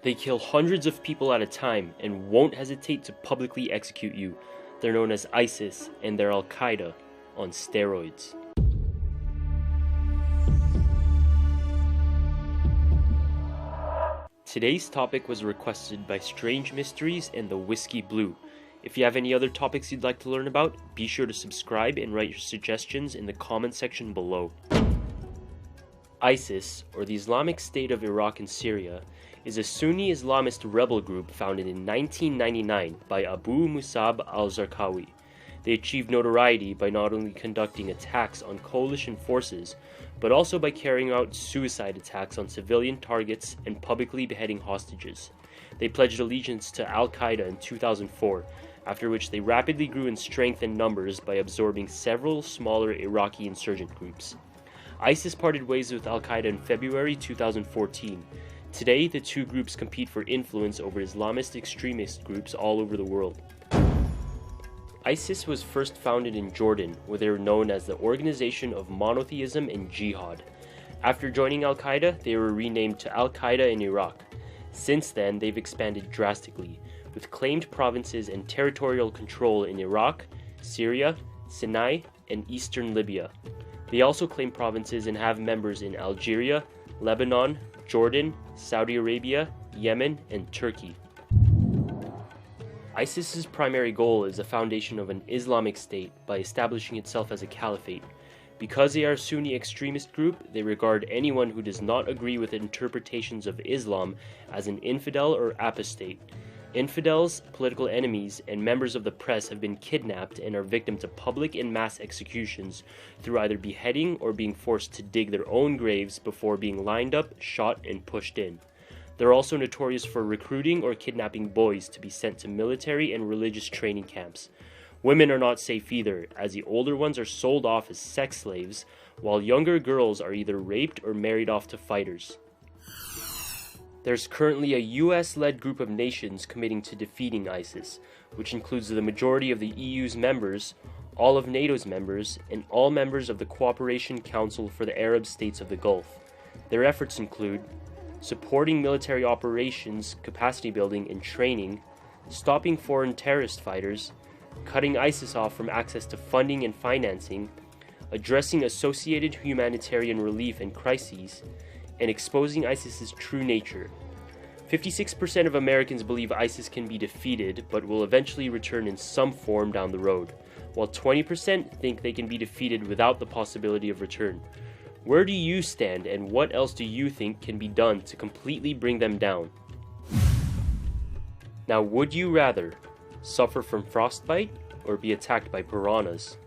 They kill hundreds of people at a time and won't hesitate to publicly execute you. They're known as ISIS, and they're Al-Qaeda on steroids. Today's topic was requested by Strange Mysteries and the Whiskey Blue. If you have any other topics you'd like to learn about, be sure to subscribe and write your suggestions in the comment section below. ISIS, or the Islamic State of Iraq and Syria, is a Sunni Islamist rebel group founded in 1999 by Abu Musab al-Zarqawi. They achieved notoriety by not only conducting attacks on coalition forces, but also by carrying out suicide attacks on civilian targets and publicly beheading hostages. They pledged allegiance to Al-Qaeda in 2004, after which they rapidly grew in strength and numbers by absorbing several smaller Iraqi insurgent groups. ISIS parted ways with Al-Qaeda in February 2014. Today, the two groups compete for influence over Islamist extremist groups all over the world. ISIS was first founded in Jordan, where they were known as the Organization of Monotheism and Jihad. After joining Al-Qaeda, they were renamed to Al-Qaeda in Iraq. Since then, they've expanded drastically, with claimed provinces and territorial control in Iraq, Syria, Sinai, and eastern Libya. They also claim provinces and have members in Algeria, Lebanon, Jordan, Saudi Arabia, Yemen, and Turkey. ISIS's primary goal is the foundation of an Islamic state by establishing itself as a caliphate. Because they are a Sunni extremist group, they regard anyone who does not agree with interpretations of Islam as an infidel or apostate. Infidels, political enemies, and members of the press have been kidnapped and are victim to public and mass executions through either beheading or being forced to dig their own graves before being lined up, shot, and pushed in. They're also notorious for recruiting or kidnapping boys to be sent to military and religious training camps. Women are not safe either, as the older ones are sold off as sex slaves, while younger girls are either raped or married off to fighters. There's currently a US-led group of nations committing to defeating ISIS, which includes the majority of the EU's members, all of NATO's members, and all members of the Cooperation Council for the Arab States of the Gulf. Their efforts include supporting military operations, capacity building, and training, stopping foreign terrorist fighters, cutting ISIS off from access to funding and financing, addressing associated humanitarian relief and crises, and exposing ISIS's true nature. 56% of Americans believe ISIS can be defeated, but will eventually return in some form down the road, while 20% think they can be defeated without the possibility of return. Where do you stand, and what else do you think can be done to completely bring them down? Now, would you rather suffer from frostbite or be attacked by piranhas?